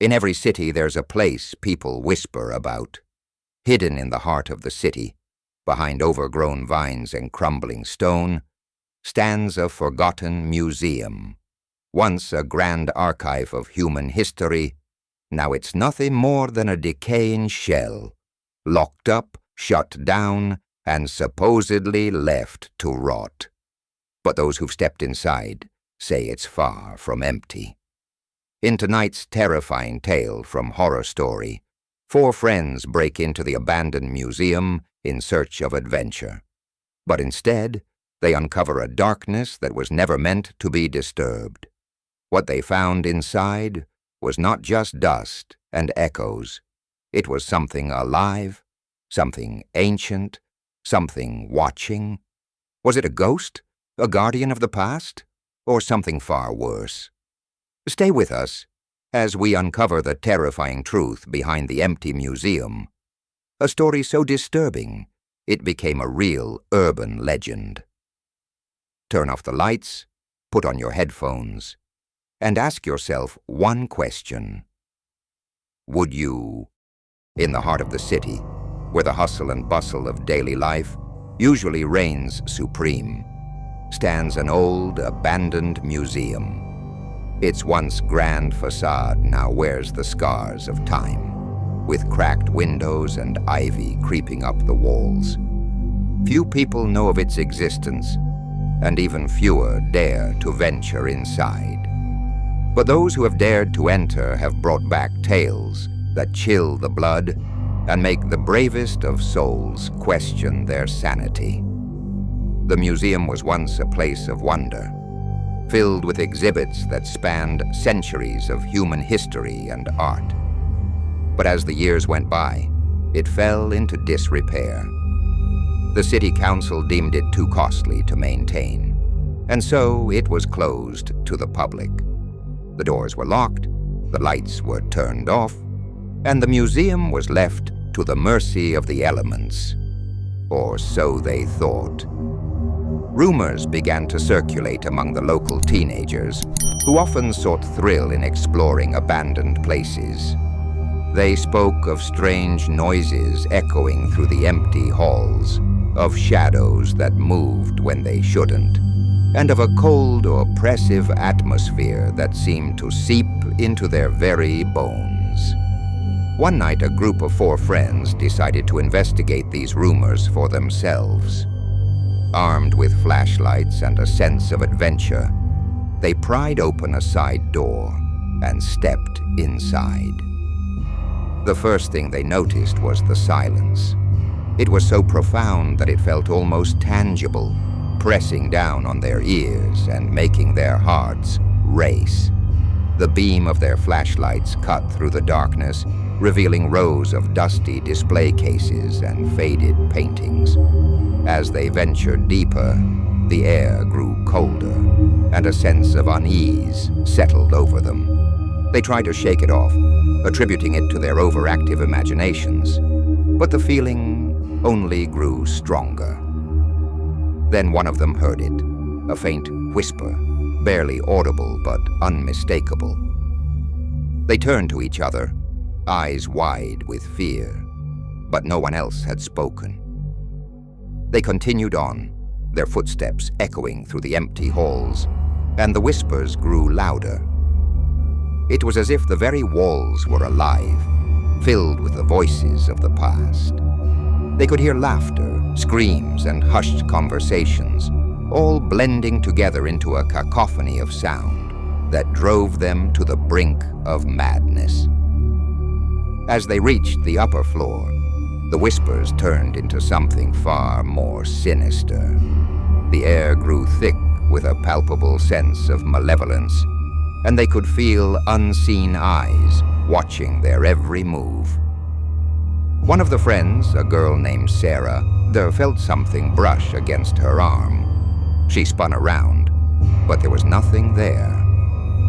In every city there's a place people whisper about. Hidden in the heart of the city, behind overgrown vines and crumbling stone, stands a forgotten museum. Once a grand archive of human history, now it's nothing more than a decaying shell, locked up, shut down, and supposedly left to rot. But those who've stepped inside say it's far from empty. In tonight's terrifying tale from Horror Story, 4 friends break into the abandoned museum in search of adventure. But instead, they uncover a darkness that was never meant to be disturbed. What they found inside was not just dust and echoes. It was something alive, something ancient, something watching. Was it a ghost, a guardian of the past, or something far worse? Stay with us as we uncover the terrifying truth behind the empty museum, a story so disturbing it became a real urban legend. Turn off the lights, put on your headphones, and ask yourself one question. Would you? In the heart of the city, where the hustle and bustle of daily life usually reigns supreme, stands an old, abandoned museum. Its once grand facade now wears the scars of time, with cracked windows and ivy creeping up the walls. Few people know of its existence, and even fewer dare to venture inside. But those who have dared to enter have brought back tales that chill the blood and make the bravest of souls question their sanity. The museum was once a place of wonder, filled with exhibits that spanned centuries of human history and art. But as the years went by, it fell into disrepair. The city council deemed it too costly to maintain, and so it was closed to the public. The doors were locked, the lights were turned off, and the museum was left to the mercy of the elements. Or so they thought. Rumors began to circulate among the local teenagers, who often sought thrill in exploring abandoned places. They spoke of strange noises echoing through the empty halls, of shadows that moved when they shouldn't, and of a cold, oppressive atmosphere that seemed to seep into their very bones. One night, a group of 4 friends decided to investigate these rumors for themselves. Armed with flashlights and a sense of adventure, they pried open a side door and stepped inside. The first thing they noticed was the silence. It was so profound that it felt almost tangible, pressing down on their ears and making their hearts race. The beam of their flashlights cut through the darkness, revealing rows of dusty display cases and faded paintings. As they ventured deeper, the air grew colder, and a sense of unease settled over them. They tried to shake it off, attributing it to their overactive imaginations, but the feeling only grew stronger. Then one of them heard it, a faint whisper, barely audible but unmistakable. They turned to each other, eyes wide with fear, but no one else had spoken. They continued on, their footsteps echoing through the empty halls, and the whispers grew louder. It was as if the very walls were alive, filled with the voices of the past. They could hear laughter, screams, and hushed conversations, all blending together into a cacophony of sound that drove them to the brink of madness. As they reached the upper floor, the whispers turned into something far more sinister. The air grew thick with a palpable sense of malevolence, and they could feel unseen eyes watching their every move. One of the friends, a girl named Sarah, felt something brush against her arm. She spun around, but there was nothing there.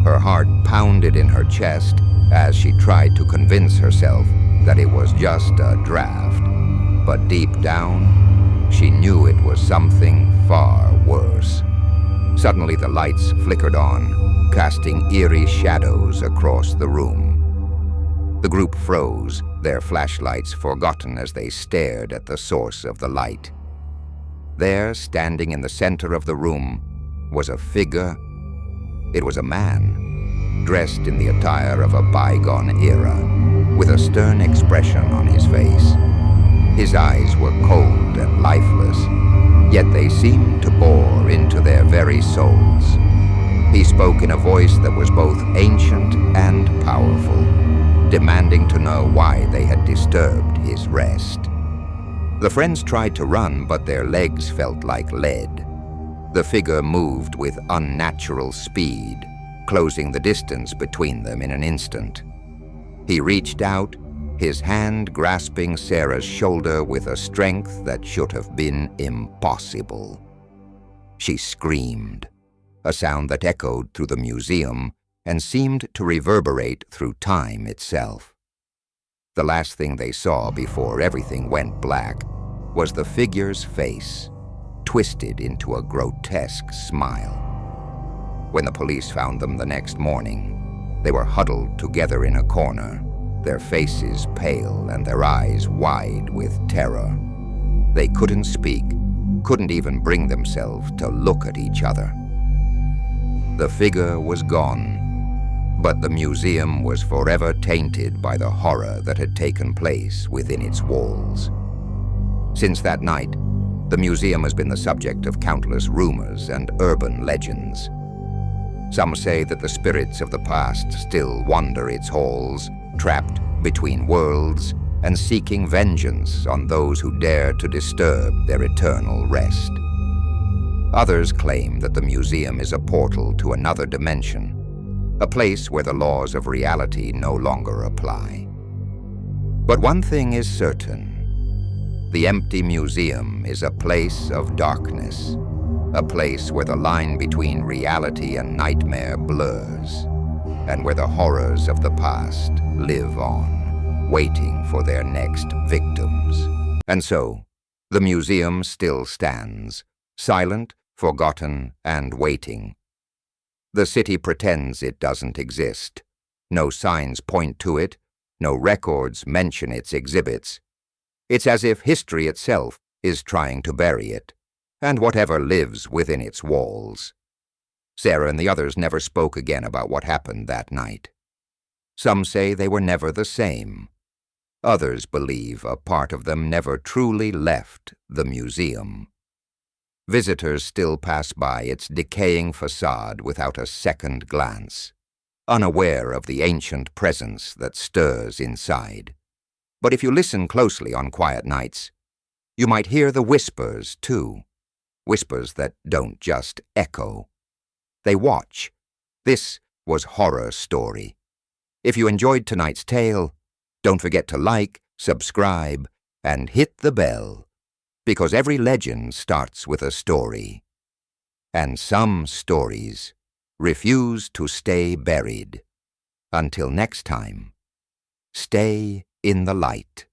Her heart pounded in her chest as she tried to convince herself that it was just a draft. But deep down, she knew it was something far worse. Suddenly the lights flickered on, casting eerie shadows across the room. The group froze, their flashlights forgotten as they stared at the source of the light. There, standing in the center of the room, was a figure. It was a man, dressed in the attire of a bygone era, with a stern expression on his face. His eyes were cold and lifeless, yet they seemed to bore into their very souls. He spoke in a voice that was both ancient and powerful, demanding to know why they had disturbed his rest. The friends tried to run, but their legs felt like lead. The figure moved with unnatural speed, closing the distance between them in an instant. He reached out, his hand grasping Sarah's shoulder with a strength that should have been impossible. She screamed, a sound that echoed through the museum and seemed to reverberate through time itself. The last thing they saw before everything went black was the figure's face, twisted into a grotesque smile. When the police found them the next morning, they were huddled together in a corner, their faces pale and their eyes wide with terror. They couldn't speak, couldn't even bring themselves to look at each other. The figure was gone, but the museum was forever tainted by the horror that had taken place within its walls. Since that night, the museum has been the subject of countless rumors and urban legends. Some say that the spirits of the past still wander its halls, trapped between worlds and seeking vengeance on those who dare to disturb their eternal rest. Others claim that the museum is a portal to another dimension, a place where the laws of reality no longer apply. But one thing is certain: the empty museum is a place of darkness, a place where the line between reality and nightmare blurs, and where the horrors of the past live on, waiting for their next victims. And so, the museum still stands, silent, forgotten, and waiting. The city pretends it doesn't exist. No signs point to it, no records mention its exhibits. It's as if history itself is trying to bury it, and whatever lives within its walls. Sarah and the others never spoke again about what happened that night. Some say they were never the same. Others believe a part of them never truly left the museum. Visitors still pass by its decaying facade without a second glance, unaware of the ancient presence that stirs inside. But if you listen closely on quiet nights, you might hear the whispers, too. Whispers that don't just echo. They watch. This was Horror Story. If you enjoyed tonight's tale, don't forget to like, subscribe, and hit the bell, because every legend starts with a story. And some stories refuse to stay buried. Until next time, stay in the light.